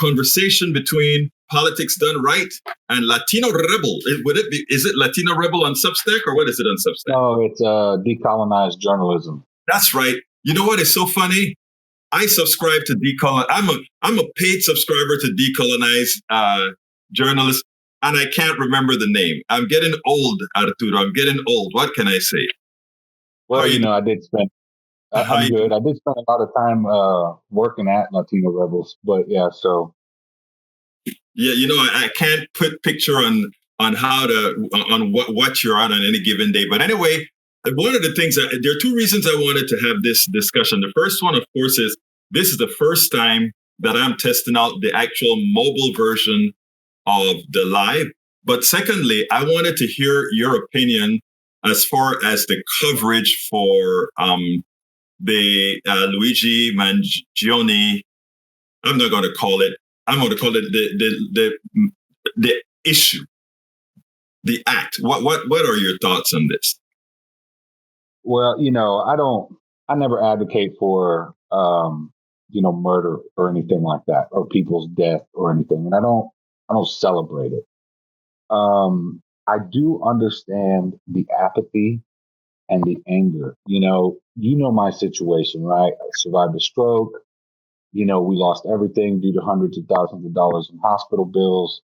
conversation between Politics Done Right and Latino Rebel. Is it Latino Rebel on Substack, or what is it on Substack? No, it's decolonized journalism. That's right. You know what is so funny? I subscribe to I'm a paid subscriber to Decolonized Journalist, and I can't remember the name. I'm getting old, Arturo. I'm getting old. What can I say? Well, I did spend. I'm good. I did spend a lot of time working at Latino Rebels, but yeah. So yeah, I can't put picture on what you're on any given day. But anyway, one of the things there are two reasons I wanted to have this discussion. The first one, of course, is this is the first time that I'm testing out the actual mobile version of the live. But secondly, I wanted to hear your opinion as far as the coverage for the Luigi Mangione. I'm not going to call it. I'm going to call it the issue, the act. What are your thoughts on this? Well, I never advocate for murder or anything like that, or people's death or anything, and I don't celebrate it. I do understand the apathy and the anger. My situation, right? I survived a stroke. We lost everything due to hundreds of thousands of dollars in hospital bills.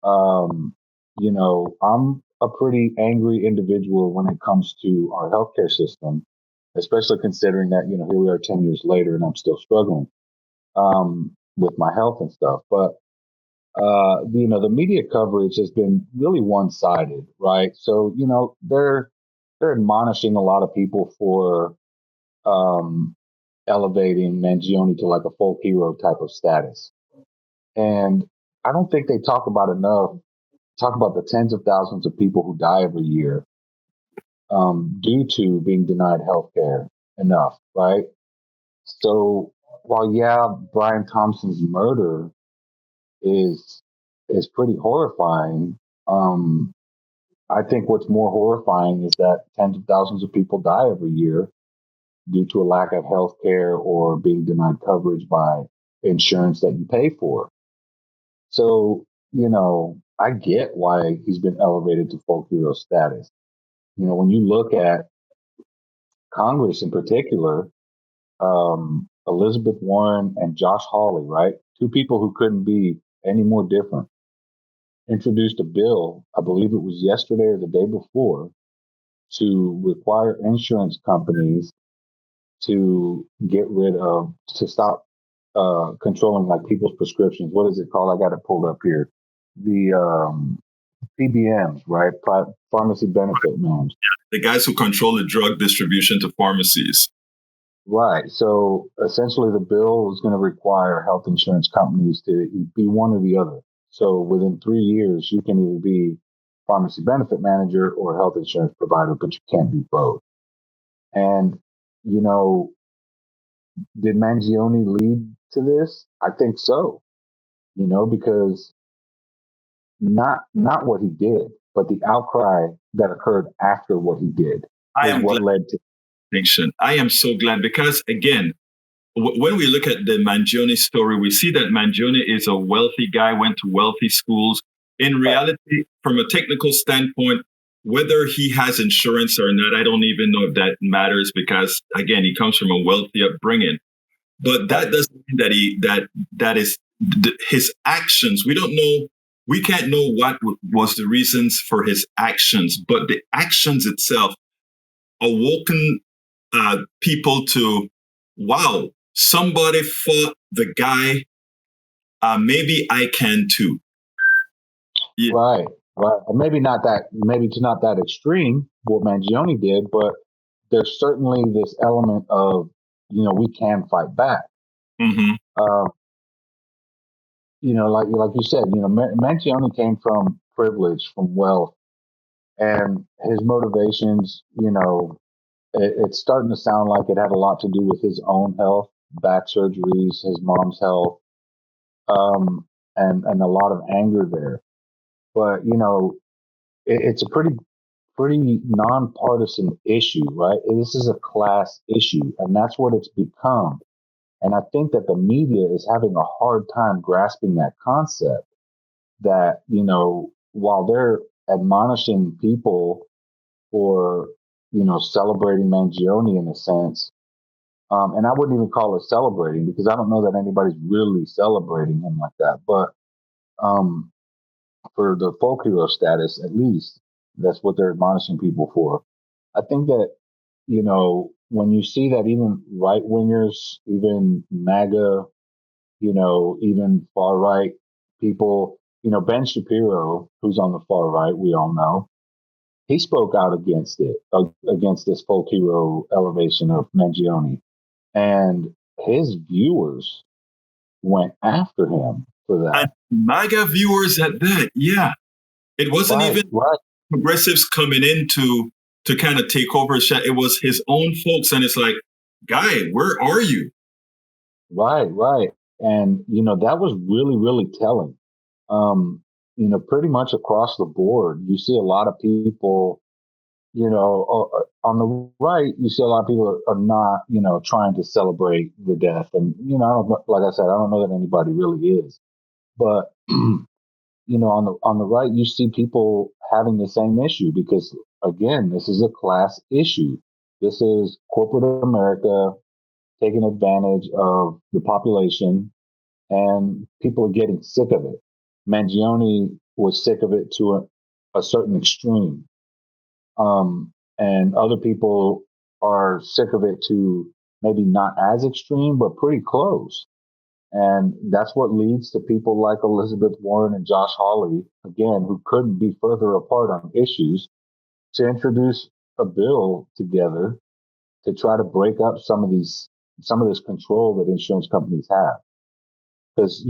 I'm a pretty angry individual when it comes to our healthcare system, especially considering that, here we are 10 years later and I'm still struggling with my health and stuff. But, the media coverage has been really one-sided, right? So, they're admonishing a lot of people for elevating Mangione to like a folk hero type of status. And I don't think they talk about the tens of thousands of people who die every year due to being denied health care enough, right? So while, Brian Thompson's murder is pretty horrifying, I think what's more horrifying is that tens of thousands of people die every year due to a lack of health care or being denied coverage by insurance that you pay for. So, I get why he's been elevated to folk hero status. When you look at Congress in particular, Elizabeth Warren and Josh Hawley, right? Two people who couldn't be any more different, introduced a bill, I believe it was yesterday or the day before, to require insurance companies to stop controlling like people's prescriptions. What is it called? I got it pulled up here. The PBMs, right? Pharmacy benefit managers. The guys who control the drug distribution to pharmacies. Right. So essentially the bill is going to require health insurance companies to be one or the other. So within 3 years, you can either be pharmacy benefit manager or health insurance provider, but you can't be both. And, did Mangione lead to this? I think so, because not what he did, but the outcry that occurred after what he did is what led to extinction. I am so glad because, again, when we look at the Mangione story, we see that Mangione is a wealthy guy, went to wealthy schools. In reality, from a technical standpoint, whether he has insurance or not, I don't even know if that matters because, again, he comes from a wealthy upbringing. But that doesn't mean that is his actions. We don't know. We can't know what was the reasons for his actions, but the actions itself awoken people to, wow, somebody fought the guy. Maybe I can too. Yeah. Right. Maybe not that extreme what Mangione did, but there's certainly this element of, we can fight back. Mm-hmm. Like you said, Mangione came from privilege, from wealth, and his motivations, it's starting to sound like it had a lot to do with his own health, back surgeries, his mom's health, and a lot of anger there. But, it's a pretty nonpartisan issue, right? This is a class issue, and that's what it's become. And I think that the media is having a hard time grasping that concept that, while they're admonishing people for, celebrating Mangione in a sense, and I wouldn't even call it celebrating because I don't know that anybody's really celebrating him like that. But um, for the folk hero status, at least, that's what they're admonishing people for. I think that, when you see that even right wingers, even MAGA, even far right people, Ben Shapiro, who's on the far right, we all know, he spoke out against it, against this folk hero elevation of Mangione. And his viewers went after him for And that. MAGA viewers at that, yeah. It wasn't Right, even right, progressives coming in to kind of take over his shot. It was his own folks. And it's like, guy, where are you? right, right. And, that was really, really telling. Pretty much across the board, you see a lot of people, on the right, you see a lot of people are not, trying to celebrate the death. And, like I said, I don't know that anybody really is. But, on the right, you see people having the same issue because, again, this is a class issue. This is corporate America taking advantage of the population, and people are getting sick of it. Mangione was sick of it to a certain extreme. And other people are sick of it to maybe not as extreme, but pretty close. And that's what leads to people like Elizabeth Warren and Josh Hawley, again, who couldn't be further apart on issues, to introduce a bill together to try to break up some of this control that insurance companies have. Because,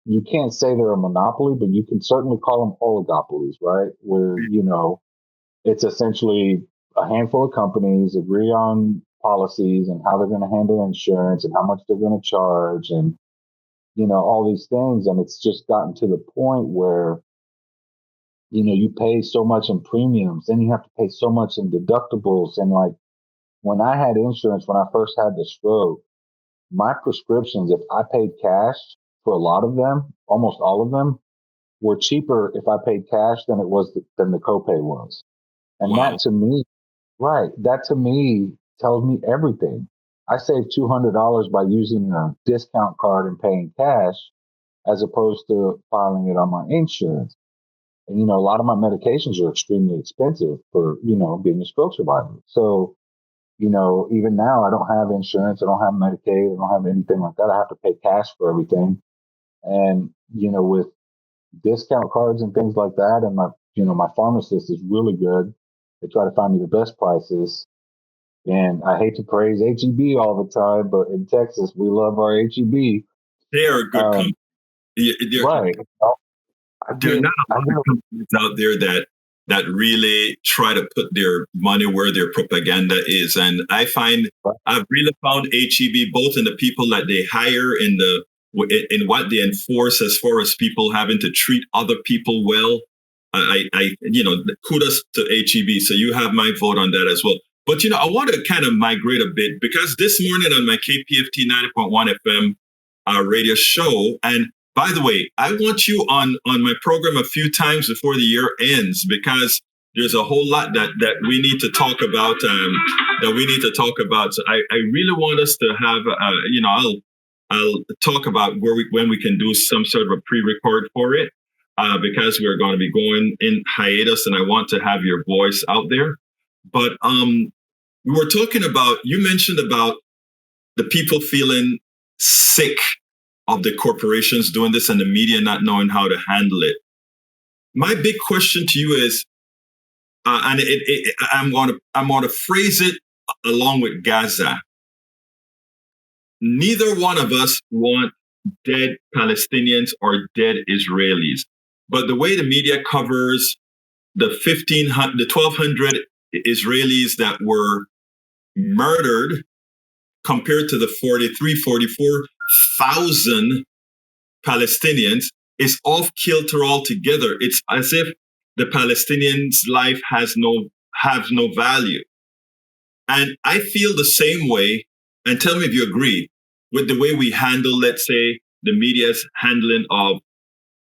you can't say they're a monopoly, but you can certainly call them oligopolies, right? Where, it's essentially a handful of companies agree on policies and how they're going to handle insurance and how much they're going to charge and all these things. And it's just gotten to the point where, you pay so much in premiums, then you have to pay so much in deductibles. And like when I had insurance, when I first had the stroke, my prescriptions, if I paid cash for a lot of them, almost all of them, were cheaper if I paid cash than the copay was. And Wow. that to me tells me everything. I saved $200 by using a discount card and paying cash as opposed to filing it on my insurance. And, a lot of my medications are extremely expensive for, being a stroke survivor. So, even now I don't have insurance. I don't have Medicaid. I don't have anything like that. I have to pay cash for everything. And, with discount cards and things like that, and my pharmacist is really good. They try to find me the best prices. And I hate to praise HEB all the time, but in Texas, we love our HEB. They are a good company. Right. There are not a lot of companies out there that really try to put their money where their propaganda is. And I've really found HEB both in the people that they hire, in what they enforce as far as people having to treat other people well. Kudos to HEB. So you have my vote on that as well. But, I want to kind of migrate a bit because this morning on my KPFT 90.1 FM radio show, and by the way, I want you on my program a few times before the year ends because there's a whole lot that we need to talk about. So I really want us to have, I'll talk about when we can do some sort of a pre-record for it because we're going to be going in hiatus, and I want to have your voice out there. But we were talking about, you mentioned about the people feeling sick of the corporations doing this and the media not knowing how to handle it. My big question to you is, and I'm going to phrase it along with Gaza. Neither one of us want dead Palestinians or dead Israelis, but the way the media covers the 1,200 Israelis that were murdered compared to the 44,000 Palestinians is off kilter altogether. It's as if the Palestinians' life has no value. And I feel the same way, and tell me if you agree. with the way we handle, let's say, the media's handling of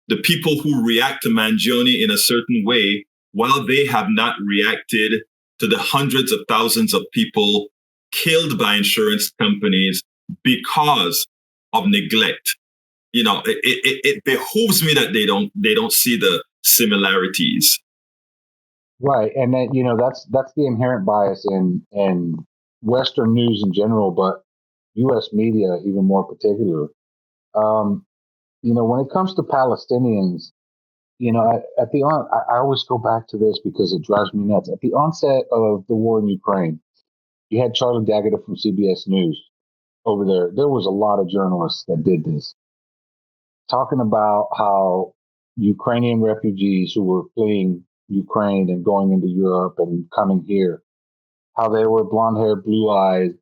the people who react to Mangione in a certain way, while they have not reacted to the hundreds of thousands of people killed by insurance companies because of neglect. It behooves me that they don't see the similarities. Right, and then that's the inherent bias in Western news in general, but U.S. media even more particular. When it comes to Palestinians, at the I always go back to this because it drives me nuts. At the onset of the war in Ukraine, you had Charlie D'Agata from CBS News over there. There was a lot of journalists that did this, talking about how Ukrainian refugees who were fleeing Ukraine and going into Europe and coming here, how they were blonde haired, blue eyed,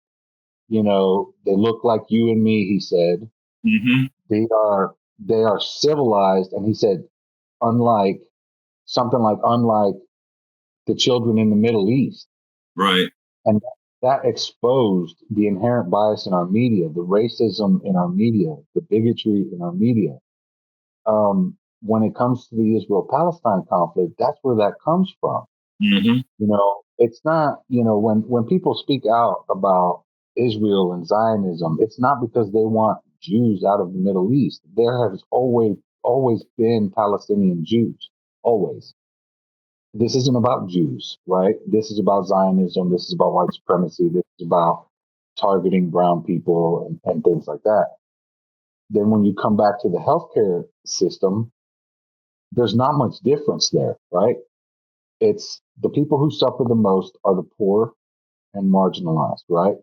they look like you and me, he said. Mm-hmm. They are civilized, and he said, unlike unlike the children in the Middle East. Right. And that exposed the inherent bias in our media, the racism in our media, the bigotry in our media. When it comes to the Israel-Palestine conflict, that's where that comes from. Mm-hmm. It's not, when people speak out about Israel and Zionism, it's not because they want Jews out of the Middle East. There has always been Palestinian Jews, always. This isn't about Jews, right? This is about Zionism. This is about white supremacy. This is about targeting brown people and things like that. Then when you come back to the healthcare system, there's not much difference there, right? It's the people who suffer the most are the poor and marginalized, right?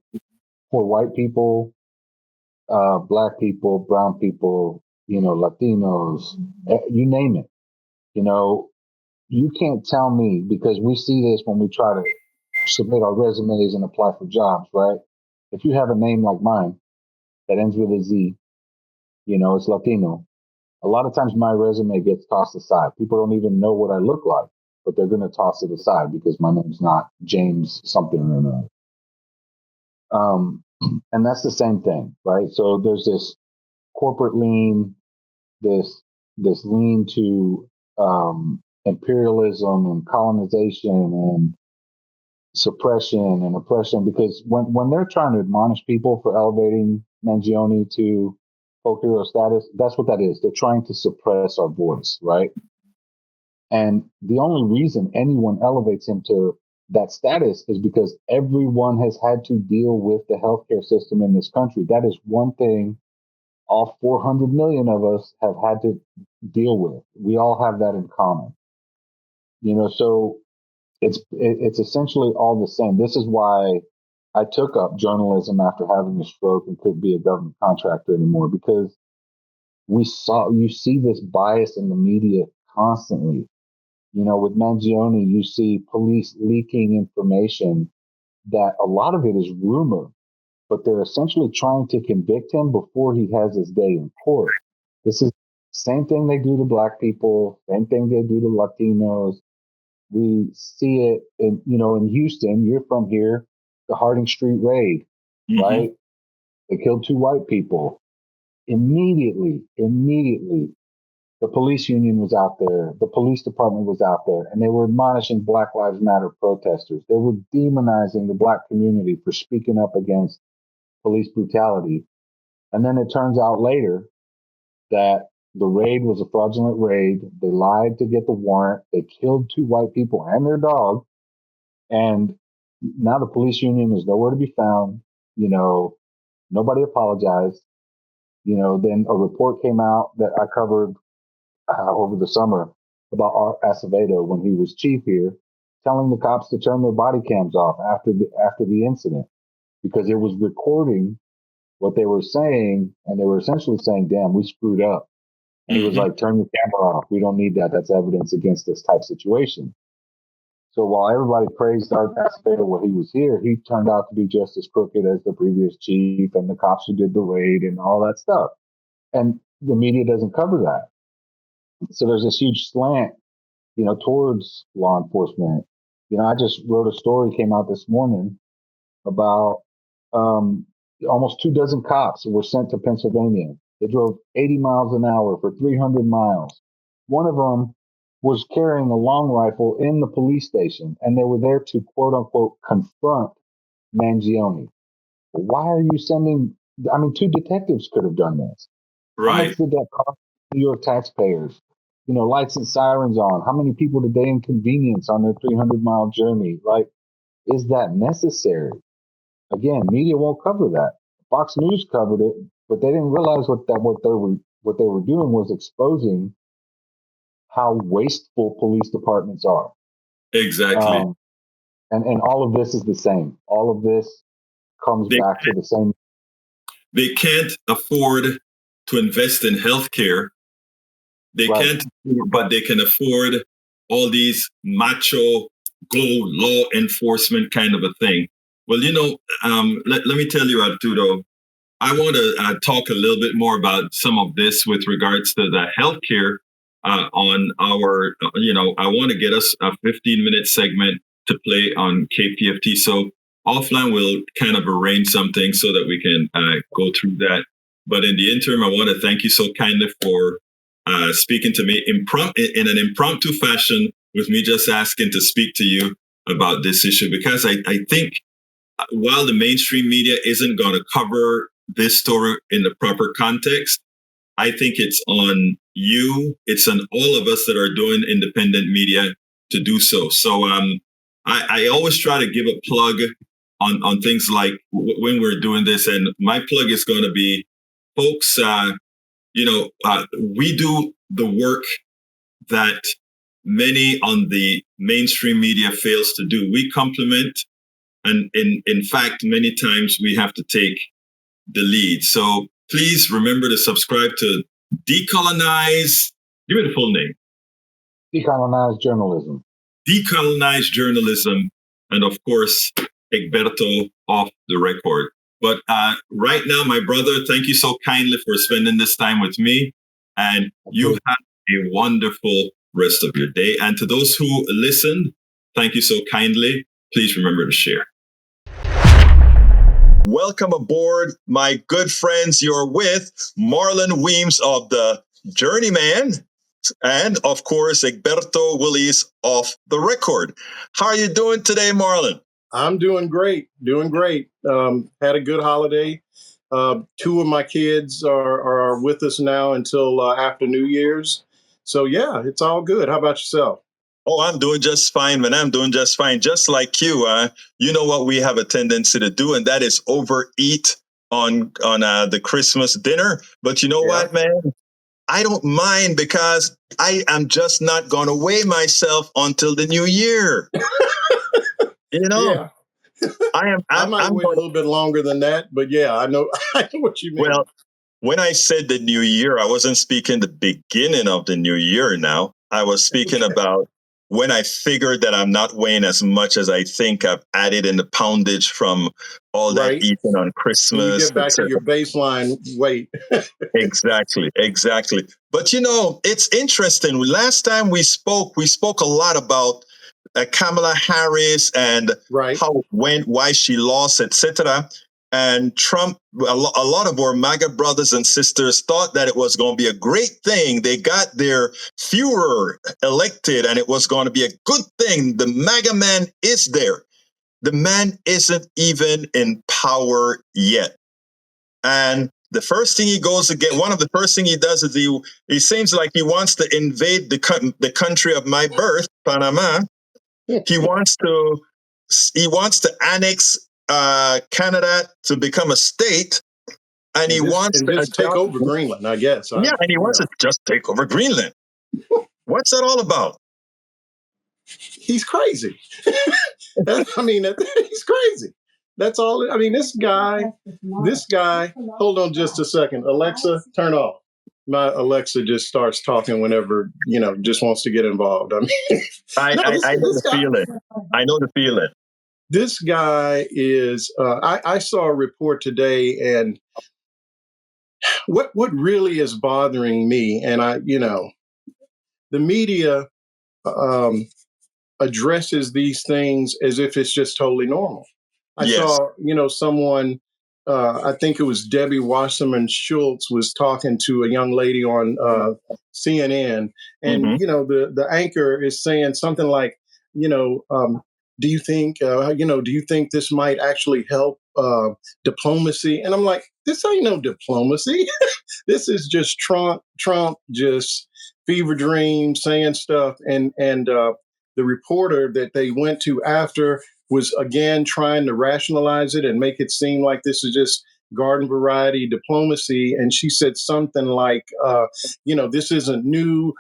Poor white people, black people, brown people, Latinos, you name it. You can't tell me, because we see this when we try to submit our resumes and apply for jobs, right? If you have a name like mine that ends with a Z, it's Latino. A lot of times my resume gets tossed aside. People don't even know what I look like, but they're going to toss it aside because my name's not James something or another. And that's the same thing, right? So there's this corporate lean, this lean to imperialism and colonization and suppression and oppression, because when they're trying to admonish people for elevating Mangione to folk hero status, that's what that is. They're trying to suppress our voice, right? And the only reason anyone elevates him to that status is because everyone has had to deal with the healthcare system in this country. That is one thing all 400 million of us have had to deal with. We all have that in common. So it's essentially all the same. This is why I took up journalism after having a stroke and couldn't be a government contractor anymore, because you see this bias in the media constantly. With Mangione, you see police leaking information that a lot of it is rumor, but they're essentially trying to convict him before he has his day in court. This is the same thing they do to black people, same thing they do to Latinos. We see it in Houston. You're from here, the Harding Street raid, Mm-hmm. right? They killed 2 white people. Immediately, the police union was out there, the police department was out there, and they were admonishing Black Lives Matter protesters. They were demonizing the black community for speaking up against police brutality. And then it turns out later that the raid was a fraudulent raid. They lied to get the warrant. They killed 2 white people and their dog. And now the police union is nowhere to be found. Nobody apologized. Then a report came out that I covered over the summer about Art Acevedo when he was chief here, telling the cops to turn their body cams off after the incident, because it was recording what they were saying, and they were essentially saying, "Damn, we screwed up." And he was like, "Turn your camera off. We don't need that. That's evidence against this type situation." So while everybody praised Art Acevedo when he was here, he turned out to be just as crooked as the previous chief and the cops who did the raid and all that stuff. And the media doesn't cover that. So there's this huge slant, towards law enforcement. I just wrote a story, came out this morning, about almost 24 cops were sent to Pennsylvania. They drove 80 miles an hour for 300 miles. One of them was carrying a long rifle in the police station, and they were there to quote unquote confront Mangione. Why are you sending? I mean, 2 detectives could have done this. How much Right. did that cost New York taxpayers? Lights and sirens on. How many people did they inconvenience on their 300-mile journey? Like, is that necessary? Again, media won't cover that. Fox News covered it, but they didn't realize what they were doing was exposing how wasteful police departments are. Exactly. And all of this is the same. All of this comes They back to the same. they can't afford to invest in healthcare. They Right. can't, but they can afford all these macho go law enforcement kind of a thing. Well, let me tell you, Arturo, I want to talk a little bit more about some of this with regards to the healthcare on our, I want to get us a 15-minute segment to play on KPFT. So offline, we'll kind of arrange something so that we can go through that. But in the interim, I want to thank you so kindly for speaking to me in an impromptu fashion, with me just asking to speak to you about this issue, because I think while the mainstream media isn't going to cover this story in the proper context, I think it's on you, it's on all of us that are doing independent media to do so. So I always try to give a plug on things like when we're doing this, and my plug is going to be, folks, we do the work that many on the mainstream media fails to do. We complement, and in fact, many times we have to take the lead. So please remember to subscribe to Decolonize. Give me the full name. Decolonize journalism. Decolonize journalism, and of course, Egberto off the record. But right now, my brother, thank you so kindly for spending this time with me. And you have a wonderful rest of your day. And to those who listened, thank you so kindly. Please remember to share. Welcome aboard, my good friends. You're with Marlon Weems of the Journeyman, and of course, Egberto Willies off the record. How are you doing today, Marlon? I'm doing great. Had a good holiday. 2 of my kids are with us now until after New Year's. So yeah, it's all good. How about yourself? Oh, I'm doing just fine, man. I'm doing just fine. Just like you, you know what we have a tendency to do, and that is overeat on the Christmas dinner. But you know what, man? I don't mind, because I am just not going to weigh myself until the new year. Yeah. I might wait a little bit longer than that, but yeah, I know what you mean. Well, when I said the new year, I wasn't speaking the beginning of the new year now. I was speaking about when I figured that I'm not weighing as much as I think I've added in the poundage from all that eating on Christmas. When you get back to your baseline weight. Exactly. But it's interesting. Last time we spoke a lot about Kamala Harris and how it went, why she lost, etc. And Trump, a lot of our MAGA brothers and sisters thought that it was going to be a great thing. They got their Führer elected, and it was going to be a good thing. The MAGA man is there. The man isn't even in power yet. And the first thing he goes to get, one of the first thing he does is he seems like he wants to invade the country of my birth, Panama. He wants to annex Canada to become a state, and he wants to just take over Greenland, I guess. Yeah, and he wants to just take over Greenland. What's that all about? He's crazy. He's crazy. That's all. I mean, this guy, hold on just a second. Alexa, turn off. My Alexa just starts talking whenever, just wants to get involved. I mean, I know the feeling. This guy is, I saw a report today, and what really is bothering me, and the media addresses these things as if it's just totally normal. I saw, someone I think it was Debbie Wasserman Schultz was talking to a young lady on CNN, and the anchor is saying something like, do you think do you think this might actually help diplomacy? And I'm like, this ain't no diplomacy. This is just Trump just fever dream saying stuff, and the reporter that they went to after was again trying to rationalize it and make it seem like this is just garden variety diplomacy. And she said something like, this isn't new.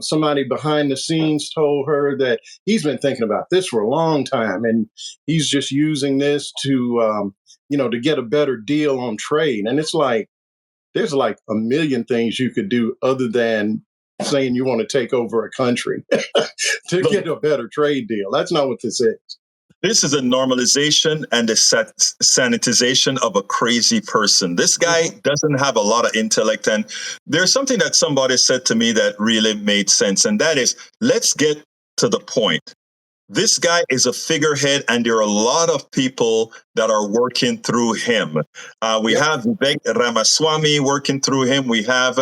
Somebody behind the scenes told her that he's been thinking about this for a long time, and he's just using this to, to get a better deal on trade. And it's like, there's like a million things you could do other than saying you want to take over a country to get a better trade deal. That's not what this is. This is a normalization and a sanitization of a crazy person. This guy doesn't have a lot of intellect. And there's something that somebody said to me that really made sense. And that is, let's get to the point. This guy is a figurehead, and there are a lot of people that are working through him. We have Vivek Ramaswamy working through him. We have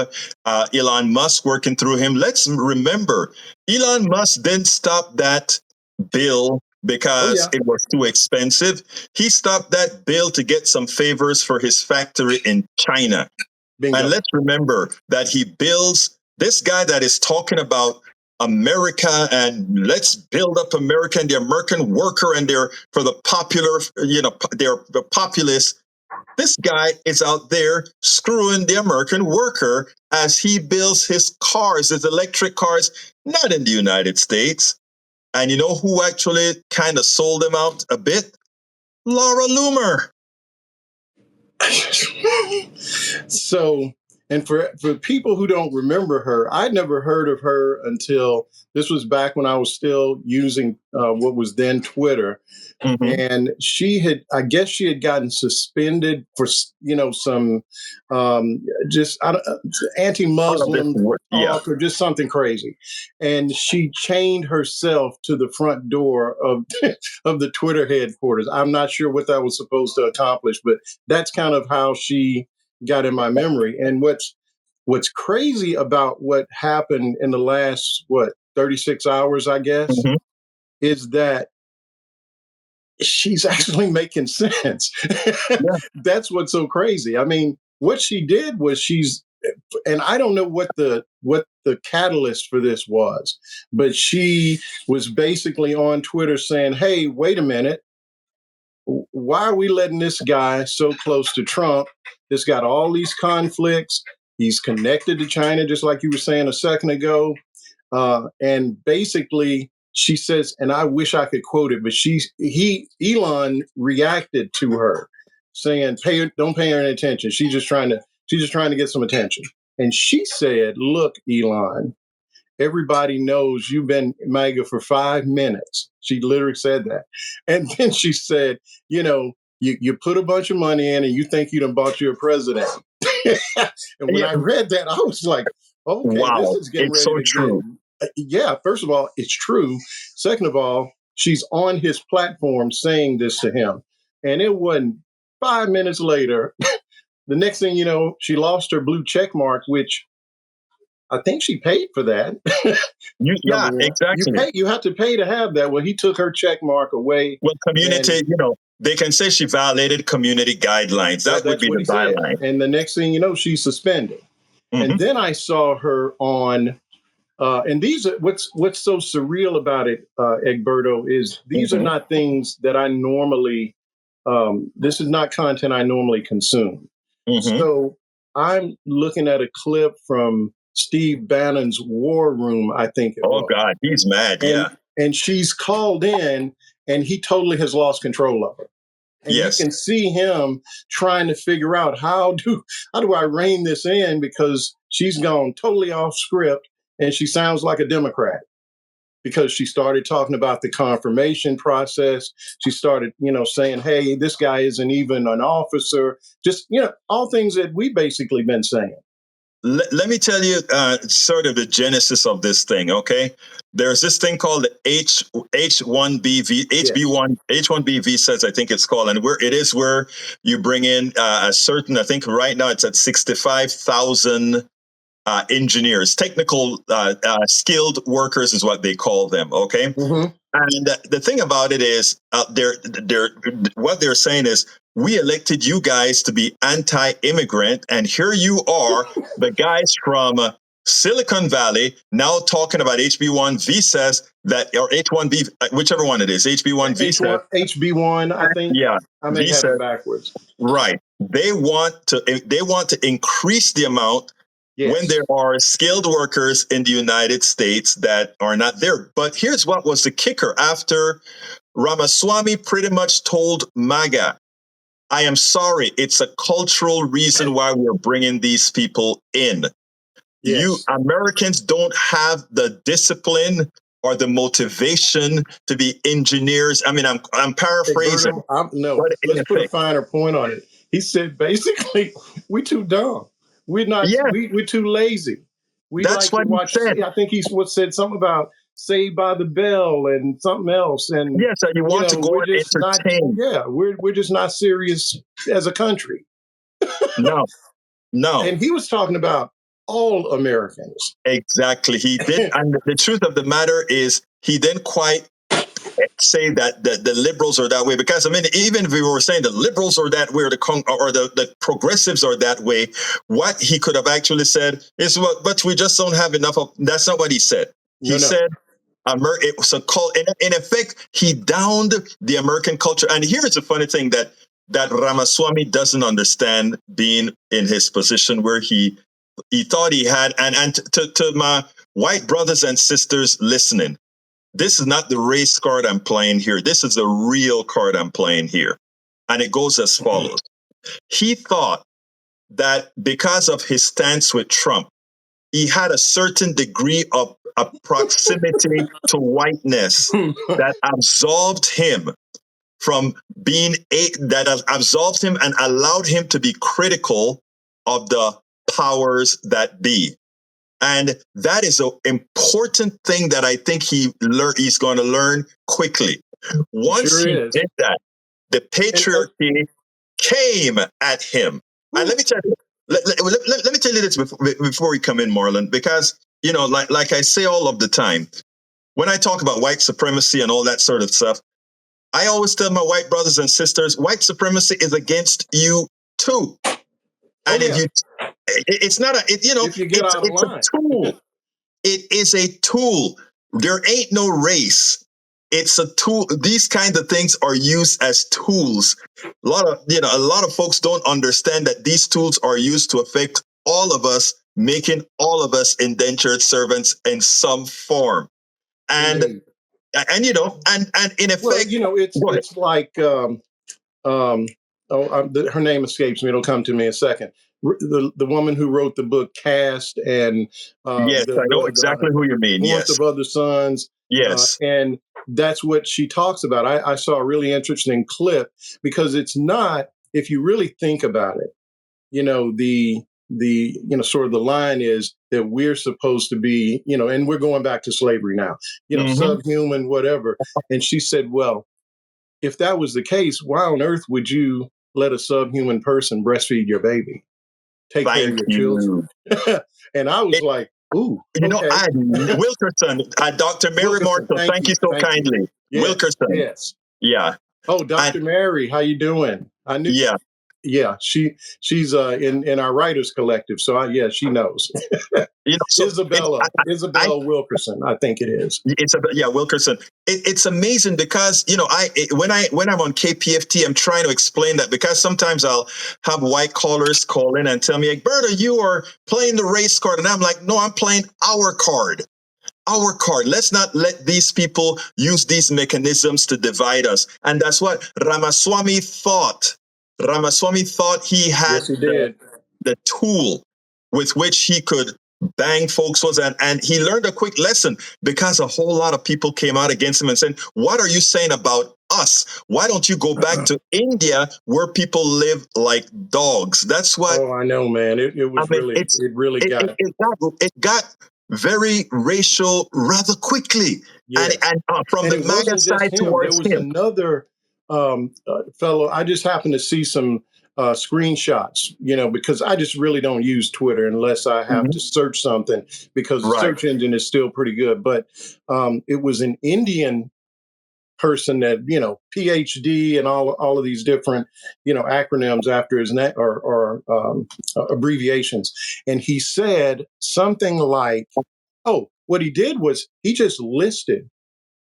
Elon Musk working through him. Let's remember, Elon Musk didn't stop that bill because it was too expensive. He stopped that bill to get some favors for his factory in China. Bingo. And let's remember that he builds this guy that is talking about America and let's build up America and the American worker and they're for the popular, they're the populace. This guy is out there screwing the American worker as he builds his cars, his electric cars, not in the United States. And you know who actually kind of sold him out a bit? Laura Loomer. So, and for people who don't remember her, I'd never heard of her until this was back when I was still using what was then Twitter. And I guess she had gotten suspended for, some just anti-Muslim talk or just something crazy. And she chained herself to the front door of the Twitter headquarters. I'm not sure what that was supposed to accomplish, but that's kind of how she got in my memory. And what's crazy about what happened in the last 36 hours, I guess, is that she's actually making sense. That's what's so crazy. I mean, what she did was and I don't know what the catalyst for this was, but she was basically on Twitter saying, hey, wait a minute. Why are we letting this guy so close to Trump? This got all these conflicts. He's connected to China, just like you were saying a second ago. And basically, she says, and I wish I could quote it, but Elon reacted to her saying, don't pay her any attention. She's just trying to get some attention. And she said, look, Elon, everybody knows you've been MAGA for 5 minutes. She literally said that. And then she said, you put a bunch of money in and you think you done bought you a president. And when I read that, I was like, okay, wow, this is getting ready to true. Yeah, first of all, it's true. Second of all, she's on his platform saying this to him. And it wasn't 5 minutes later, the next thing you know, she lost her blue check mark, which I think she paid for that. Exactly. You have to pay to have that. Well, he took her check mark away. Well, community, they can say she violated community guidelines. That would be the byline. And the next thing you know, she's suspended. And then I saw her on, and these are what's so surreal about it, Egberto, is these are not things that I normally. This is not content I normally consume. So I'm looking at a clip from Steve Bannon's War Room, I think it was. Oh, God, he's mad, And she's called in, and he totally has lost control of her. And you can see him trying to figure out how do I rein this in, because she's gone totally off script, and she sounds like a Democrat. Because she started talking about the confirmation process. She started, saying, hey, this guy isn't even an officer. Just, all things that we basically been saying. let me tell you sort of the genesis of this thing, okay? There's this thing called the H1B H1B visas, I think it's called, and where you bring in a certain, I think right now it's at 65,000 engineers, technical skilled workers is what they call them, okay? Mm-hmm. And the thing about it is, what they're saying is, we elected you guys to be anti-immigrant, and here you are, the guys from Silicon Valley, now talking about HB1 visas that or H1B, whichever one it is, HB1 visa, HB1, I think. Yeah, I may visa, have it backwards. Right. They want to increase the amount. Yes. When there are skilled workers in the United States that are not there. But here's what was the kicker. After Ramaswamy pretty much told MAGA, I am sorry, it's a cultural reason why we're bringing these people in. Yes. You Americans don't have the discipline or the motivation to be engineers. I mean, I'm paraphrasing. No, let's put a finer point on it. He said, basically, we're too dumb. We're not. Yeah. We're too lazy. That's like to watch. I think he said something about Saved by the Bell and something else. And yes, you want to go and entertain. We're just not serious as a country. No. And he was talking about all Americans. Exactly, he did. And the truth of the matter is, he didn't quite say that the liberals are that way, because I mean, even if we were saying the liberals are that way or the progressives are that way, what he could have actually said is, well, but we just don't have enough of. That's not what he said. He said it was a cult. In effect, he downed the American culture. And here's the funny thing that Ramaswamy doesn't understand, being in his position where he thought he had, and to my white brothers and sisters listening, this is not the race card I'm playing here. This is the real card I'm playing here. And it goes as follows. He thought that because of his stance with Trump, he had a certain degree of proximity to whiteness that absolved him from absolved him and allowed him to be critical of the powers that be. And that is an important thing that I think he's going to learn quickly. Once he did that, the patriarchy came at him. And let me tell you, let me tell you this before we come in, Marlon, because, you know, like I say all of the time, when I talk about white supremacy and all that sort of stuff, I always tell my white brothers and sisters, white supremacy is against you too. And if you, it's not it's a tool. It is a tool. There ain't no race. It's a tool. These kinds of things are used as tools. A lot of folks don't understand that these tools are used to affect all of us, making all of us indentured servants in some form. And in effect, it's like her name escapes me. It'll come to me in a second. The woman who wrote the book Caste, and yes, I know exactly who you mean. Yes, of Other Sons. Yes, and that's what she talks about. I saw a really interesting clip, because it's not, if you really think about it, the sort of the line is that we're supposed to be, and we're going back to slavery now, subhuman, whatever. And she said, well, if that was the case, why on earth would you let a subhuman person breastfeed your baby? Take care of your children. And I was like, ooh. Wilkerson, Dr. Mary Marshall, thank you so kindly. Yes, Wilkerson. Yes. Yeah. Oh, Dr. Mary, how you doing? I knew. Yeah. Yeah, she's in our writers collective, so she knows. Isabella Wilkerson, I think it is. Wilkerson. It's amazing because when I'm on KPFT, I'm trying to explain that, because sometimes I'll have white callers call in and tell me, Egberto, you are playing the race card, and I'm like, no, I'm playing our card. Our card. Let's not let these people use these mechanisms to divide us. And that's what Ramaswamy thought. Ramaswamy thought he had the tool with which he could bang folks was, and he learned a quick lesson because a whole lot of people came out against him and said, what are you saying about us? Why don't you go back to India where people live like dogs? That's what. Oh, I know, man. It was really, it really got. It got very racial rather quickly. Yeah. And from the MAGA side towards there was him. another fellow. I just happened to see some screenshots, because I just really don't use Twitter unless I have to search something, because the search engine is still pretty good. But it was an Indian person that, PhD and all of these different, acronyms after his name or abbreviations. And he said something like, oh, what he did was he just listed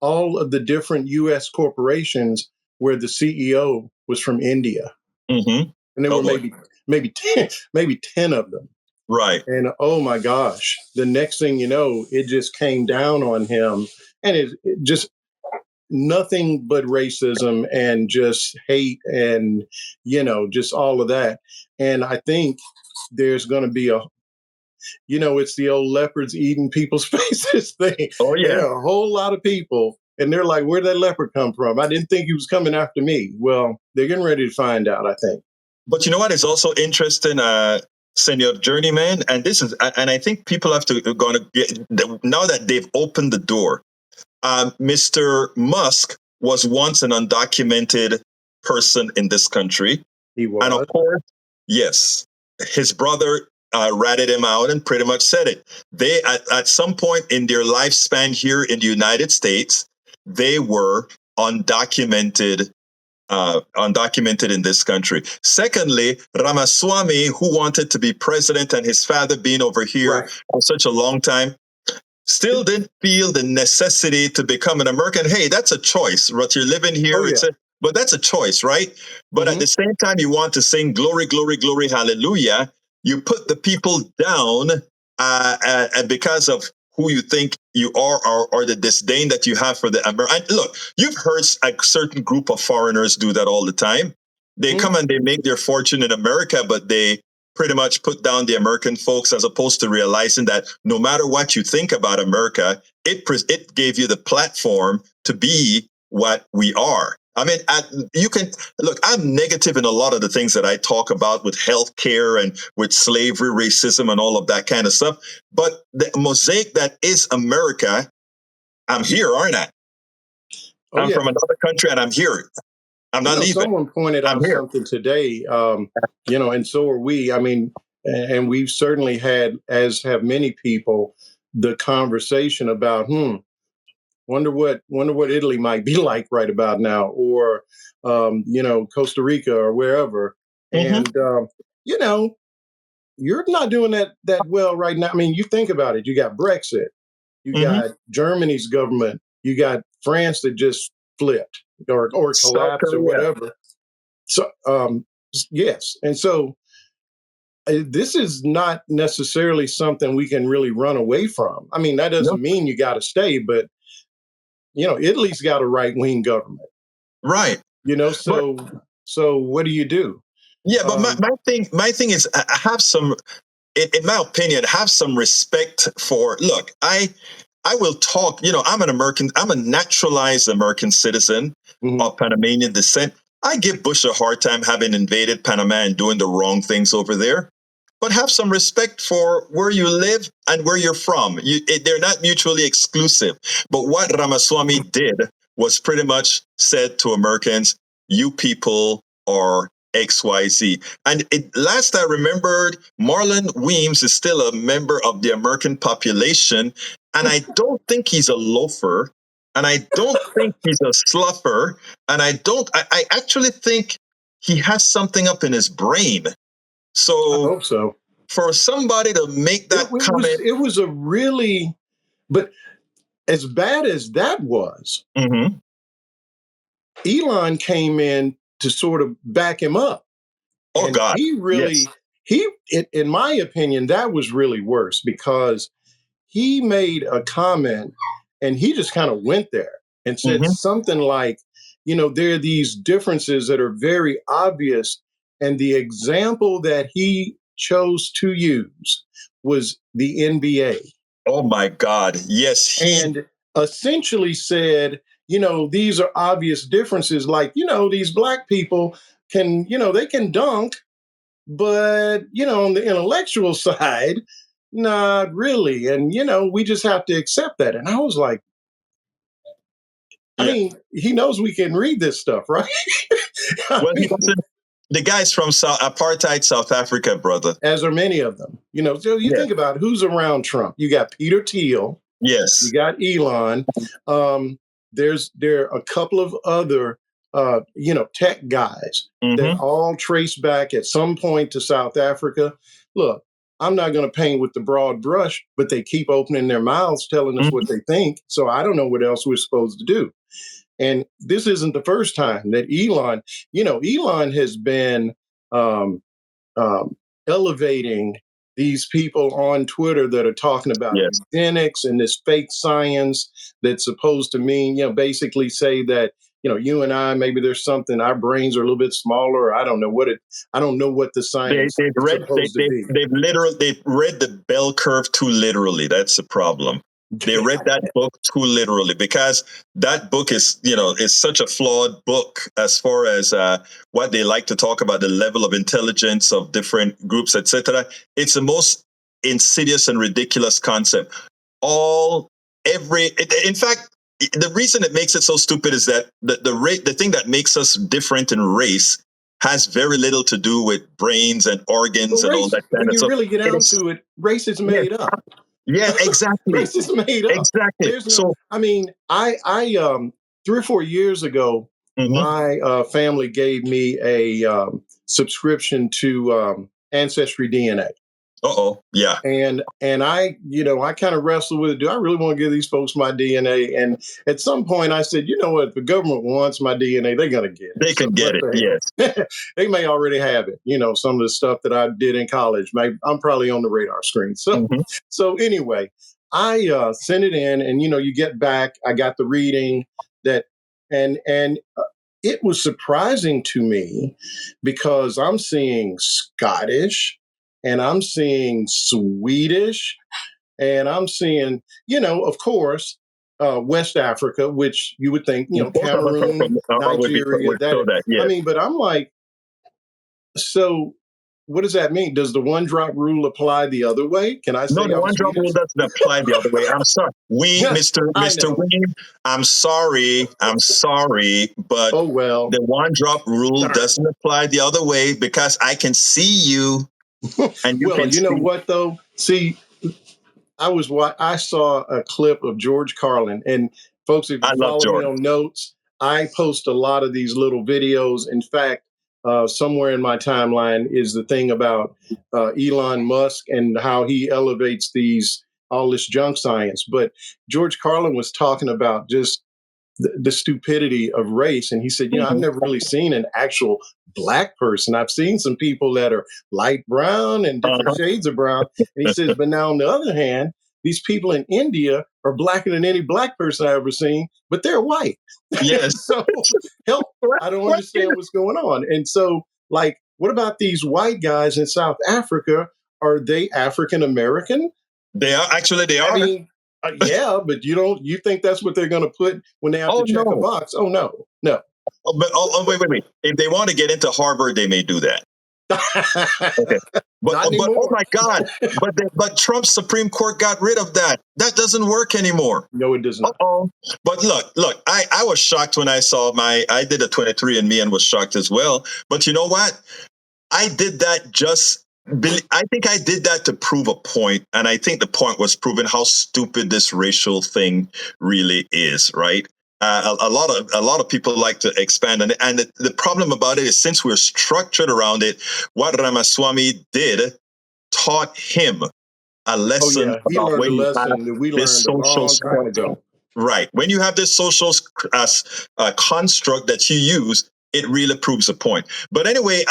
all of the different U.S. corporations where the CEO was from India. Mm-hmm. And there were maybe 10 of them. Right. And oh my gosh, the next thing you know, it just came down on him, and it just nothing but racism and just hate and, just all of that. And I think there's going to be it's the old leopards eating people's faces thing. Oh, yeah. There are a whole lot of people, and they're like, where'd that leopard come from? I didn't think he was coming after me. Well, they're getting ready to find out, I think. But you know what is also interesting, Senior Journeyman, and I think people have to going to get, now that they've opened the door. Mr. Musk was once an undocumented person in this country. He was. And of course, yes, his brother ratted him out and pretty much said it. They, at some point in their lifespan here in the United States, they were undocumented in this country. Secondly, Ramaswamy, who wanted to be president and his father being over here for such a long time, still didn't feel the necessity to become an American. Hey, that's a choice. What you're living here, but that's a choice, right? But at the same time, you want to sing glory, glory, glory, hallelujah. You put the people down because of who you think you are, or the disdain that you have for the American. Look, you've heard a certain group of foreigners do that all the time. They come and they make their fortune in America, but they pretty much put down the American folks, as opposed to realizing that no matter what you think about America, it gave you the platform to be what we are. I mean, you can look, I'm negative in a lot of the things that I talk about with healthcare and with slavery, racism, and all of that kind of stuff. But the mosaic that is America, I'm here, aren't I? I'm from another country and I'm here. I'm not leaving. Someone pointed out something today, and so are we. I mean, and we've certainly had, as have many people, the conversation about, wonder what Italy might be like right about now, or Costa Rica or wherever. And you're not doing that well right now. I mean, you think about it. You got Brexit, you got Germany's government, you got France that just flipped or collapsed or whatever. So yes, and so this is not necessarily something we can really run away from. I mean, that doesn't mean you got to stay, but Italy's got a right-wing government, right? So what do you do? Yeah, but my thing is, I have some, in my opinion, have some respect for. Look, I will talk. I'm an American. I'm a naturalized American citizen of Panamanian descent. I give Bush a hard time having invaded Panama and doing the wrong things over there. But have some respect for where you live and where you're from. They're not mutually exclusive. But what Ramaswamy did was pretty much said to Americans, you people are XYZ. And last I remembered, Marlon Weems is still a member of the American population. And I don't think he's a loafer. And I don't think he's a sluffer. And I actually think he has something up in his brain. So I hope so. For somebody to make that comment, it was a really, but as bad as that was, Elon came in to sort of back him up. Oh, and God. He really, in my opinion, that was really worse, because he made a comment and he just kind of went there and said something like, there are these differences that are very obvious. And the example that he chose to use was the NBA. Oh my God. Yes. And essentially said, these are obvious differences. Like, these black people can, they can dunk, but, on the intellectual side, not really. And, we just have to accept that. And I was like, I mean, he knows we can read this stuff, right? Well, he doesn't. The guy's from apartheid South Africa, brother. As are many of them. So you think about who's around Trump. You got Peter Thiel. Yes. You got Elon. There are a couple of other, tech guys that all trace back at some point to South Africa. Look, I'm not going to paint with the broad brush, but they keep opening their mouths telling us what they think. So I don't know what else we're supposed to do. And this isn't the first time that Elon has been elevating these people on Twitter that are talking about eugenics and this fake science that's supposed to mean, basically say that, you and I, maybe there's something, our brains are a little bit smaller. I don't know what the science is supposed to be. They've read the bell curve too literally. That's the problem. They read that book too literally, because that book is such a flawed book as far as what they like to talk about, the level of intelligence of different groups, etc. It's the most insidious and ridiculous concept. In fact, the reason it makes it so stupid is that the thing that makes us different in race has very little to do with brains and organs and all that kind of stuff. When you really get down to it, race is made up. Yeah, exactly. Race is made up. Exactly. I 3 or 4 years ago, my family gave me a subscription to Ancestry DNA. Yeah. And I kind of wrestled with it. Do I really want to give these folks my DNA? And at some point I said, you know what, if the government wants my DNA, they're going to get it. They can get it, yes. They may already have it. Some of the stuff that I did in college, I'm probably on the radar screen. So anyway, I sent it in, and, you get back, I got the reading that, and it was surprising to me because I'm seeing Scottish, and I'm seeing Swedish, and I'm seeing, of course, West Africa, which you would think, Cameroon, Nigeria. But I'm like, so what does that mean? Does the one drop rule apply the other way? Can I say no? The one drop rule doesn't apply the other way. I'm sorry, Mr. Weems. I'm sorry, but the one drop rule doesn't apply the other way, because I can see you. And what though? See, I saw a clip of George Carlin, and folks, if you follow me on Notes, I post a lot of these little videos. In fact, somewhere in my timeline is the thing about Elon Musk and how he elevates all this junk science. But George Carlin was talking about just the stupidity of race. And he said, I've never really seen an actual black person. I've seen some people that are light brown and different shades of brown. And he says, but now on the other hand, these people in India are blacker than any black person I've ever seen, but they're white. Yes. So help, I don't understand what's going on. And so, like, what about these white guys in South Africa? Are they African American? They are. Actually, they are. I mean, yeah, but you think that's what they're going to put when they have to check a box? Oh, no. Wait. If they want to get into Harvard, they may do that. Okay. But oh my God! But Trump's Supreme Court got rid of that. That doesn't work anymore. No, it does not. But look. I was shocked when I saw I did a 23andMe and was shocked as well. But you know what? I did that I think I did that to prove a point, and I think the point was proving how stupid this racial thing really is, right? A lot of people like to expand on it, and the problem about it is, since we're structured around it, what Ramaswamy did taught him a lesson about when you have this social right. When you have this social construct that you use, it really proves a point. But anyway,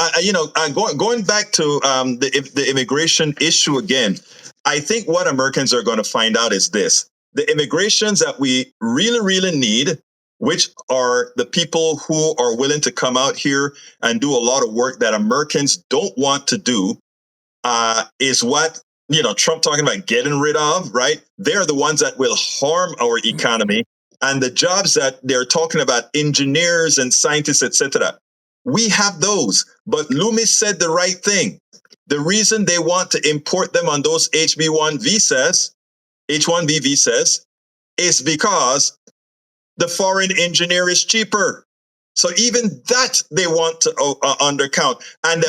going back to the immigration issue again, I think what Americans are going to find out is this: the immigrations that we really, really need, which are the people who are willing to come out here and do a lot of work that Americans don't want to do, is what Trump talking about getting rid of, right? They're the ones that will harm our economy. And the jobs that they're talking about, engineers and scientists, etc. We have those. But Loomis said the right thing. The reason they want to import them on those H-1B visas, is because the foreign engineer is cheaper. So even that they want to undercount, and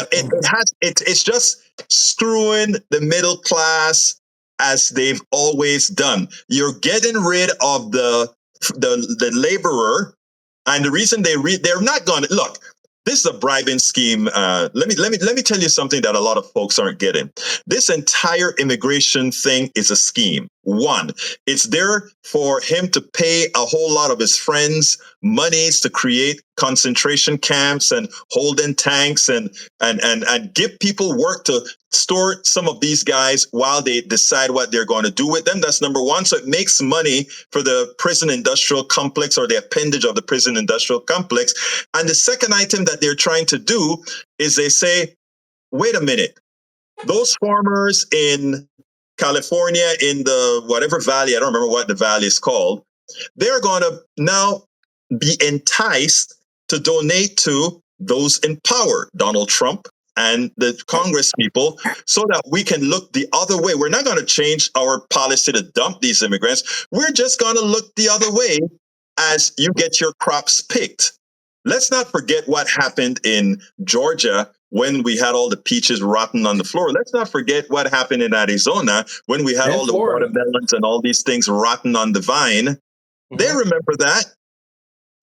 it's just screwing the middle class as they've always done. You're getting rid of the laborer, and the reason they're not going to look. This is a bribing scheme. Let me tell you something that a lot of folks aren't getting. This entire immigration thing is a scheme. One, it's there for him to pay a whole lot of his friends monies to create concentration camps and holding tanks and give people work to store some of these guys while they decide what they're going to do with them. That's number one. So it makes money for the prison industrial complex, or the appendage of the prison industrial complex. And the second item that they're trying to do is they say, wait a minute, those farmers in California, in the whatever valley, I don't remember what the valley is called, they're going to now be enticed to donate to those in power, Donald Trump and the Congress people, so that we can look the other way. We're not going to change our policy to dump these immigrants. We're just going to look the other way as you get your crops picked. Let's not forget what happened in Georgia when we had all the peaches rotten on the floor. Let's not forget what happened in Arizona when we had all the watermelons and all these things rotten on the vine. Mm-hmm. They remember that.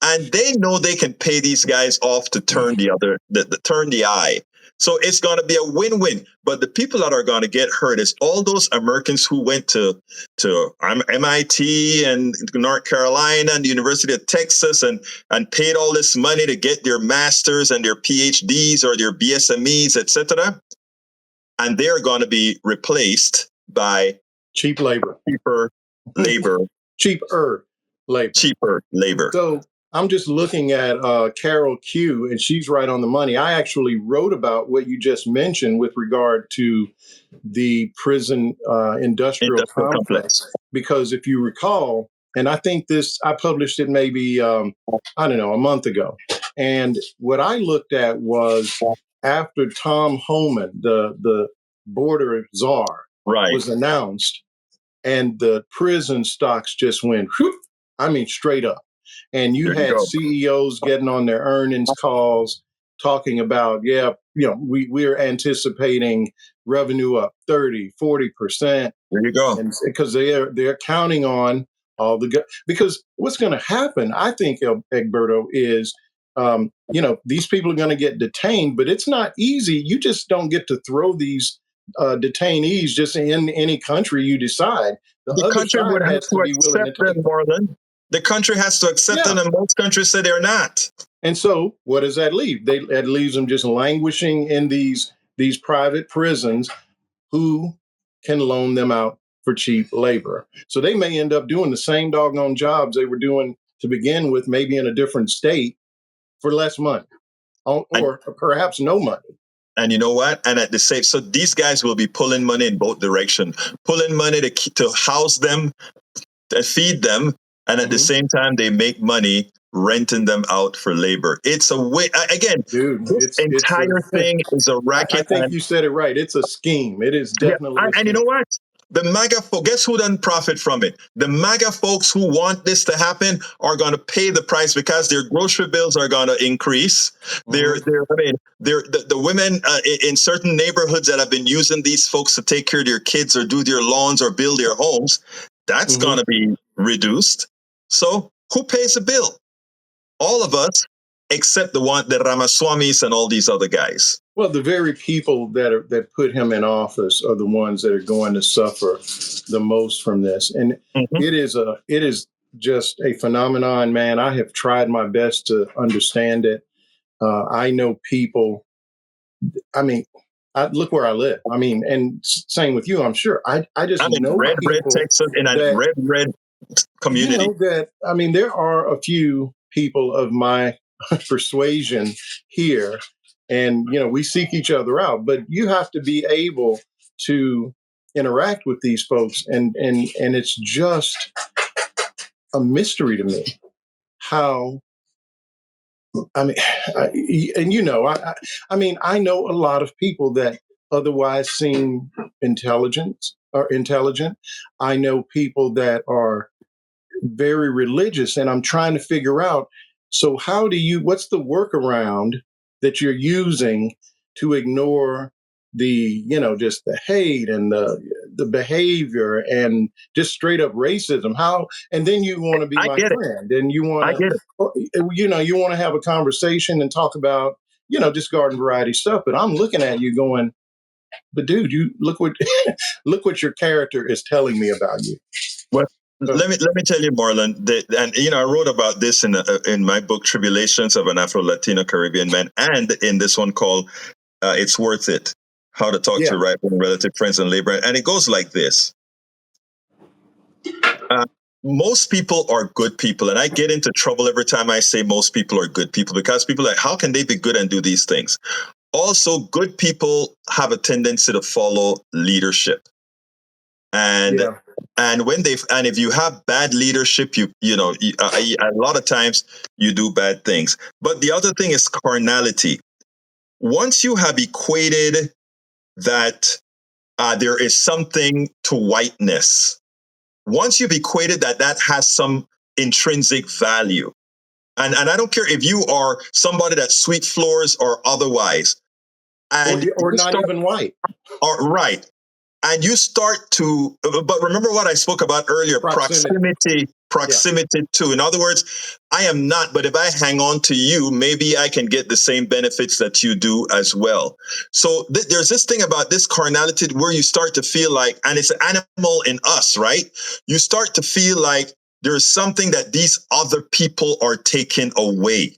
And they know they can pay these guys off to turn turn the eye. So it's going to be a win-win. But the people that are going to get hurt is all those Americans who went to MIT and North Carolina and the University of Texas and paid all this money to get their masters and their PhDs or their BSMEs, etc. And they're going to be replaced by cheaper labor. Cheaper labor. So I'm just looking at Carol Q, and she's right on the money. I actually wrote about what you just mentioned with regard to the prison industrial complex, because if you recall, and I think I published it maybe, a month ago. And what I looked at was after Tom Homan, the border czar, was announced, and the prison stocks just went, straight up. And you had CEOs getting on their earnings calls talking about, we're anticipating revenue up 30, 40%. There you go. And because they're counting on all because what's going to happen, I think, Egberto, is, these people are going to get detained, but it's not easy. You just don't get to throw these detainees just in any country you decide. The country would have to accept them, Marlon. The country has to accept them, and most countries say they're not. And so what does that leave? That leaves them just languishing in these private prisons who can loan them out for cheap labor. So they may end up doing the same doggone jobs they were doing to begin with, maybe in a different state, for less money, or perhaps no money. And you know what? And at the same, so these guys will be pulling money in both directions, pulling money to house them, to feed them. And at the same time, they make money renting them out for labor. It's a way, again, dude, this entire thing is a racket. I think you said it right. It's a scheme. It is definitely a scheme. And you know what? The MAGA folks, guess who doesn't profit from it? The MAGA folks who want this to happen are going to pay the price because their grocery bills are going to increase. The women in certain neighborhoods that have been using these folks to take care of their kids or do their lawns or build their homes, that's going to be reduced. So who pays the bill? All of us, except the Ramaswamis and all these other guys. Well, the very people that put him in office are the ones that are going to suffer the most from this. And it is just a phenomenon, man. I have tried my best to understand it. I know people. I mean, look where I live. I mean, and same with you, I'm sure. I just know red Texas in a red community. There are a few people of my persuasion here, and we seek each other out. But you have to be able to interact with these folks, and it's just a mystery to me how. I mean, and I mean, I know a lot of people that otherwise seem intelligent. I know people that are very religious, and I'm trying to figure out. So, what's the workaround that you're using to ignore just the hate and the behavior and just straight up racism? And then you want to be my friend, and you want you want to have a conversation and talk about, just garden variety stuff. But I'm looking at you going, but dude, you look what look what your character is telling me about you. Well, let me tell you, Marlon, and I wrote about this in my book Tribulations of an Afro-Latino Caribbean Man, and in this one called It's Worth It: How to Talk to Right Wing Relative Friends and Labor. And it goes like this. Most people are good people, and I get into trouble every time I say most people are good people, because people are like, how can they be good and do these things? Also, good people have a tendency to follow leadership. And if you have bad leadership, a lot of times you do bad things. But the other thing is carnality. Once you have equated that there is something to whiteness, once you've equated that has some intrinsic value, and I don't care if you are somebody that sweep floors or otherwise, and or not even white, right. And you start to, but remember what I spoke about earlier, proximity to. In other words, I am not, but if I hang on to you, maybe I can get the same benefits that you do as well. So there's this thing about this carnality where you start to feel like, and it's an animal in us, right? You start to feel like there's something that these other people are taking away.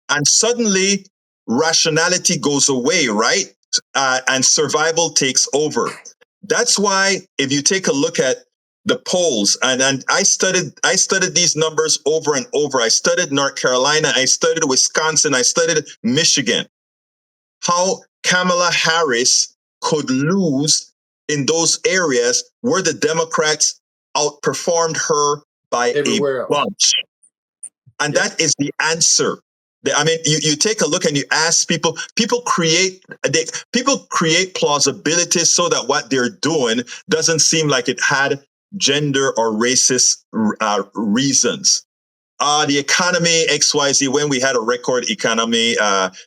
And suddenly rationality goes away, right? And survival takes over. That's why if you take a look at the polls, and I studied these numbers over and over. I studied North Carolina, I studied Wisconsin, I studied Michigan, how Kamala Harris could lose in those areas where the Democrats outperformed her by a bunch. And that is the answer. I mean, you take a look and you ask people create plausibility so that what they're doing doesn't seem like it had gender or racist reasons. The economy, XYZ, when we had a record economy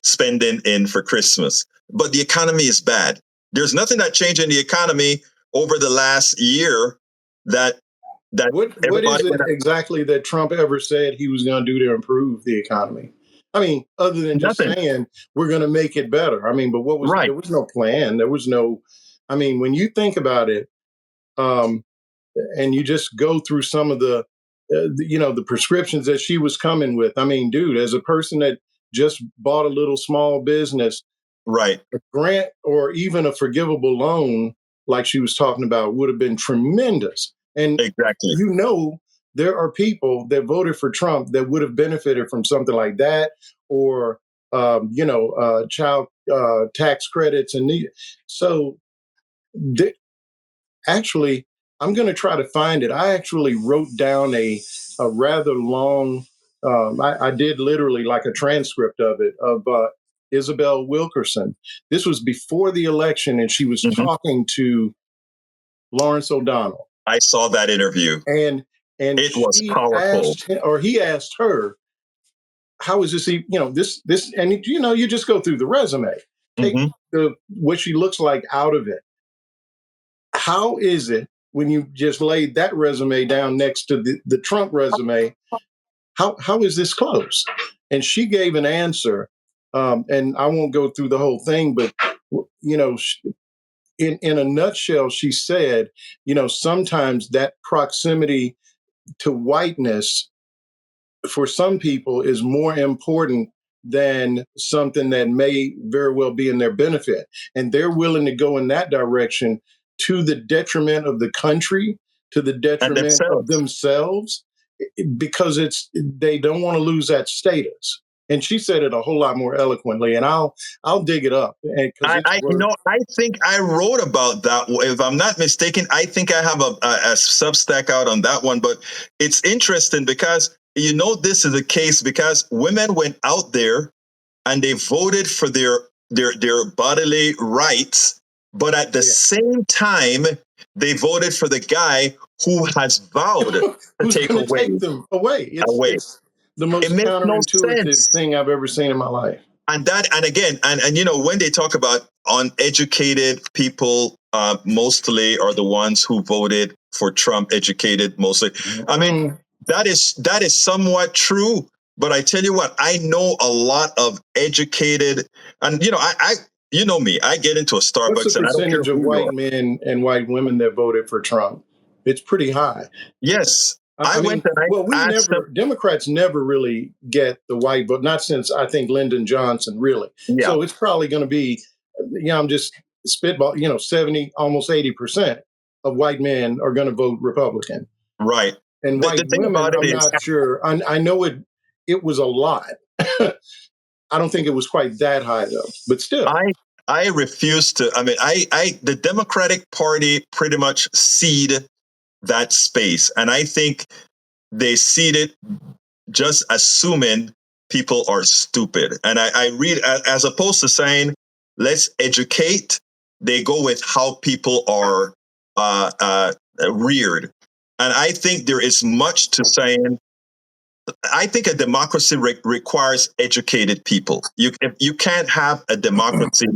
spending in for Christmas, but the economy is bad. There's nothing that changed in the economy over the last year that what is it exactly that Trump ever said he was going to do to improve the economy? I mean, other than just saying we're going to make it better. I mean, but what was there was no plan. There was no. I mean, when you think about it, and you just go through some of the prescriptions that she was coming with. I mean, dude, as a person that just bought a little small business, right, a grant or even a forgivable loan, like she was talking about, would have been tremendous. And exactly, there are people that voted for Trump that would have benefited from something like that, or child tax credits, actually, I'm going to try to find it. I actually wrote down a rather long. I did literally like a transcript of it of Isabel Wilkerson. This was before the election, and she was talking to Lawrence O'Donnell. I saw that interview, and it was powerful. He asked her, "How is this? This?" And you just go through the resume, take what she looks like out of it. How is it when you just laid that resume down next to the Trump resume? How is this close? And she gave an answer, and I won't go through the whole thing, but in a nutshell, she said, sometimes that proximity to whiteness for some people is more important than something that may very well be in their benefit. And they're willing to go in that direction to the detriment of the country, to the detriment of themselves, because they don't want to lose that status. And she said it a whole lot more eloquently, and I'll dig it up. I think I wrote about that. If I'm not mistaken, I think I have a Substack out on that one. But it's interesting because this is the case because women went out there and they voted for their bodily rights, but at the same time they voted for the guy who has vowed to take them away. It's the most counterintuitive thing I've ever seen in my life. And when they talk about uneducated people, mostly are the ones who voted for Trump. Educated mostly. I mean, that is somewhat true. But I tell you what, I know a lot of educated, and I me, I get into a Starbucks. What's the percentage of white men and white women that voted for Trump? It's pretty high. Yes. Democrats never really get the white vote, not since I think Lyndon Johnson, really. Yeah. So it's probably going to be, I'm just spitball, 70, almost 80% of white men are going to vote Republican. Right. And white women, I'm not sure. I know it was a lot. I don't think it was quite that high though, but still. I refuse to, the Democratic Party pretty much cede that space. And I think they cede it just assuming people are stupid. And I read, as opposed to saying, let's educate, they go with how people are reared. And I think there is much to saying, I think a democracy requires educated people. You can't have a democracy.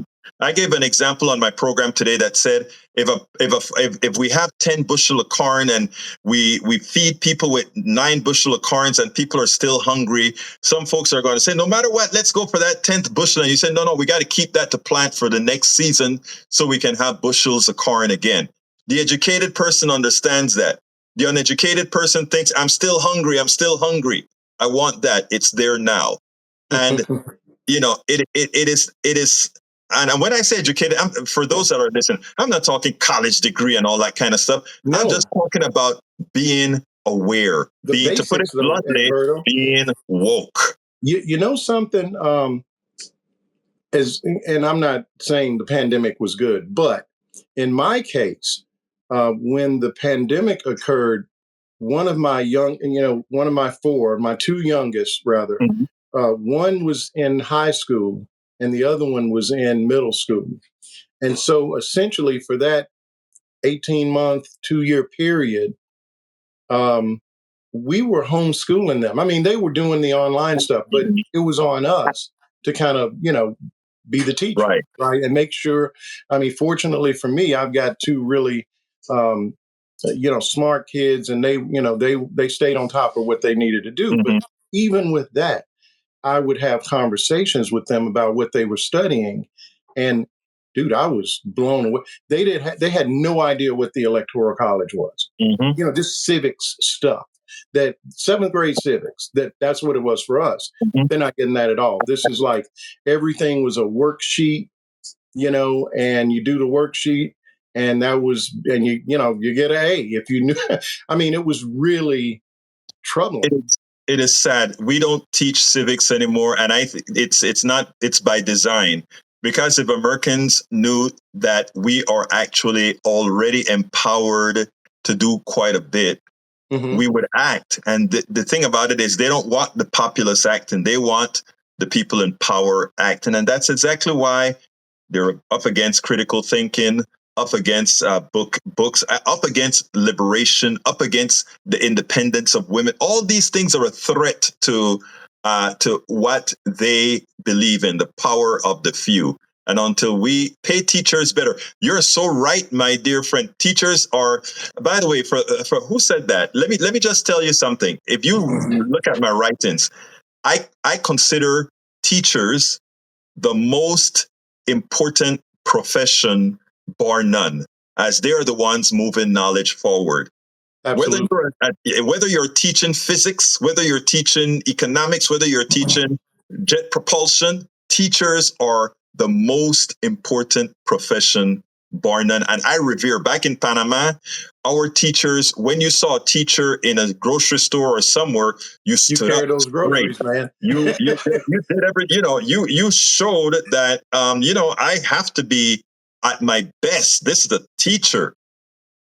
I gave an example on my program today that said if we have 10 bushel of corn and we feed people with 9 bushel of corns and people are still hungry, some folks are going to say, no matter what, let's go for that 10th bushel. And you say, no, we got to keep that to plant for the next season so we can have bushels of corn again. The educated person understands that. The uneducated person thinks, I'm still hungry. I want that. It's there now. And, it is. And when I say educated, for those that are listening, I'm not talking college degree and all that kind of stuff. No. I'm just talking about being aware, to put it bluntly, being woke. You know something, and I'm not saying the pandemic was good, but in my case, when the pandemic occurred, one of my my 2 youngest, rather, one was in high school and the other one was in middle school. And so essentially for that 18-month, 2-year period, we were homeschooling them. I mean, they were doing the online stuff, but it was on us to kind of, be the teacher, right? And make sure, fortunately for me, I've got 2 really, smart kids, and they stayed on top of what they needed to do. But even with that, I would have conversations with them about what they were studying. And dude, I was blown away. They had no idea what the Electoral College was. Just civics stuff. That 7th grade civics, that's what it was for us. They're not getting that at all. This is like everything was a worksheet, and you do the worksheet, and you get an A if you knew. It was really troubling. It is sad. We don't teach civics anymore, and I think it's by design. Because if Americans knew that we are actually already empowered to do quite a bit, we would act. And the thing about it is they don't want the populace acting. They want the people in power acting. And that's exactly why they're up against critical thinking, up against books, up against liberation, up against the independence of women. All these things are a threat to what they believe in, the power of the few. And until we pay teachers better, you're so right, my dear friend. Teachers are, by the way, for who said that? Let me just tell you something. If you look at my writings, I consider teachers the most important profession, bar none, as they are the ones moving knowledge forward. Absolutely. Whether you're teaching physics, whether you're teaching economics, whether you're teaching jet propulsion, teachers are the most important profession bar none. And I revere, back in Panama, our teachers, when you saw a teacher in a grocery store or somewhere, you stood carry up those groceries, straight. man. You did every, you showed that, I have to be at my best. This is the teacher.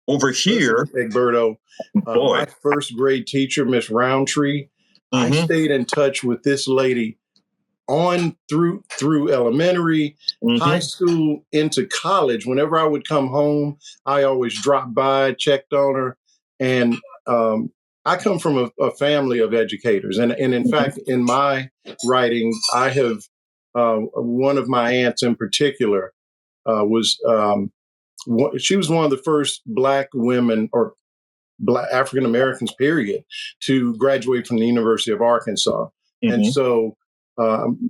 Over here, listen, Egberto, boy. my first grade teacher, Miss Roundtree, I Mhm. stayed in touch with this lady on through elementary, high Mhm. school, into college. Whenever I would come home, I always dropped by, checked on her, and I come from a family of educators, and in fact, in my writing, I have one of my aunts in particular was. She was one of the first Black women, or Black African Americans, period, to graduate from the University of Arkansas. And Mhm. so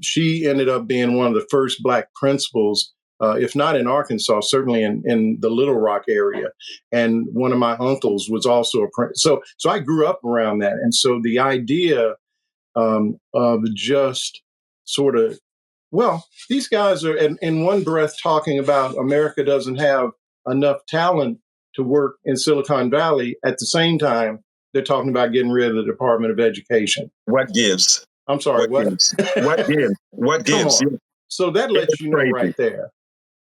she ended up being one of the first Black principals, if not in Arkansas, certainly in the Little Rock area. And one of my uncles was also a principal. So I grew up around that. And so the idea of just sort of, well, these guys are in one breath talking about America doesn't have enough talent to work in Silicon Valley. At the same time, they're talking about getting rid of the Department of Education. What gives? I'm sorry, what? Gives? What gives? What Come gives? on. So that lets It's you know crazy. right there.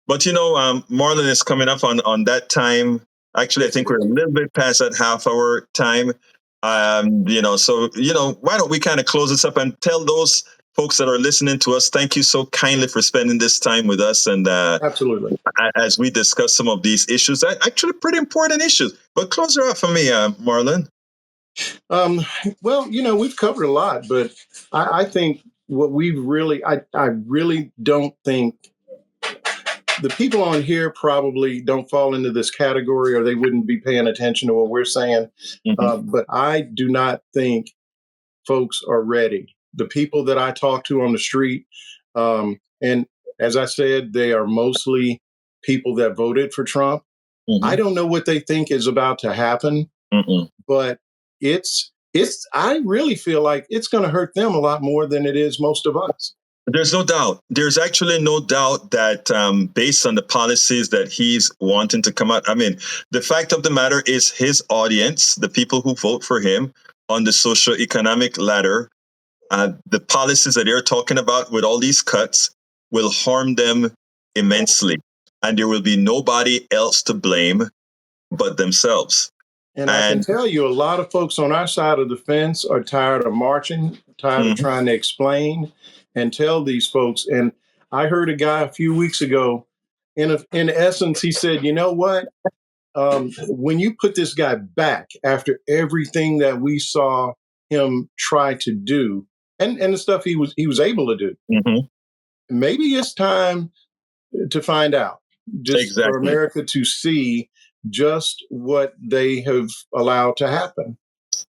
But Marlon is coming up on that time. Actually, I think we're a little bit past that half hour time. So why don't we kind of close this up and tell those folks that are listening to us, thank you so kindly for spending this time with us, and Absolutely, as we discuss some of these issues, actually pretty important issues. But close her up for me, Marlon. Well, we've covered a lot, but I think what we've really, I really don't think the people on here probably don't fall into this category, or they wouldn't be paying attention to what we're saying. Mm-hmm. But I do not think folks are ready. The people that I talk to on the street, and as I said, they are mostly people that voted for Trump. Mm-hmm. I don't know what they think is about to happen, but it's. I really feel like it's going to hurt them a lot more than it is most of us. There's no doubt. There's actually no doubt that based on the policies that he's wanting to come out, I mean, the fact of the matter is his audience, the people who vote for him on the socioeconomic ladder, the policies that they're talking about with all these cuts will harm them immensely. And there will be nobody else to blame but themselves. And I can tell you, a lot of folks on our side of the fence are tired of marching, tired of trying to explain and tell these folks. And I heard a guy a few weeks ago, in essence, he said, you know what? When you put this guy back after everything that we saw him try to do, and the stuff he was able to do, maybe it's time to find out, just for America to see just what they have allowed to happen.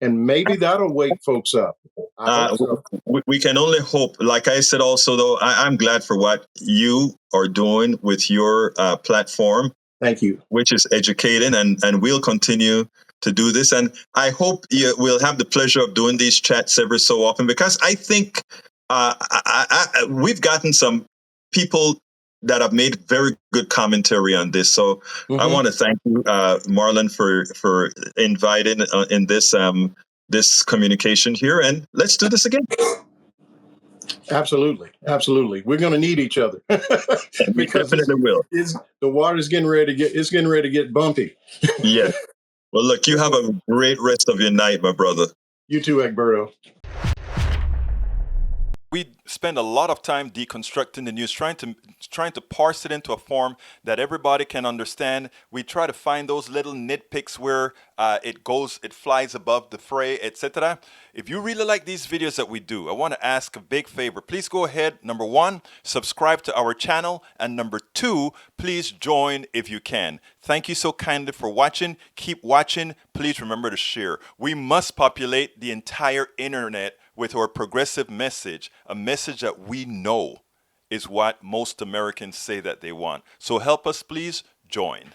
And maybe that'll wake folks up. I hope so. We can only hope. Like I said, also, though, I'm glad for what you are doing with your platform. Thank you. Which is educating, and we'll continue to do this. And I hope we'll have the pleasure of doing these chats every so often, because I think we've gotten some people that have made very good commentary on this. So I want to thank you, Marlon, for inviting in this communication here, and let's do this again. Absolutely. We're going to need each other because the water's getting ready to get bumpy. Yeah. Well, look, you have a great rest of your night, my brother. You too, Egberto. We spend a lot of time deconstructing the news, trying to parse it into a form that everybody can understand. We try to find those little nitpicks where it flies above the fray, etc. If you really like these videos that we do, I want to ask a big favor. Please go ahead. Number 1, subscribe to our channel. And number 2, please join if you can. Thank you so kindly for watching. Keep watching. Please remember to share. We must populate the entire internet with our progressive message, a message that we know is what most Americans say that they want. So help us, please join.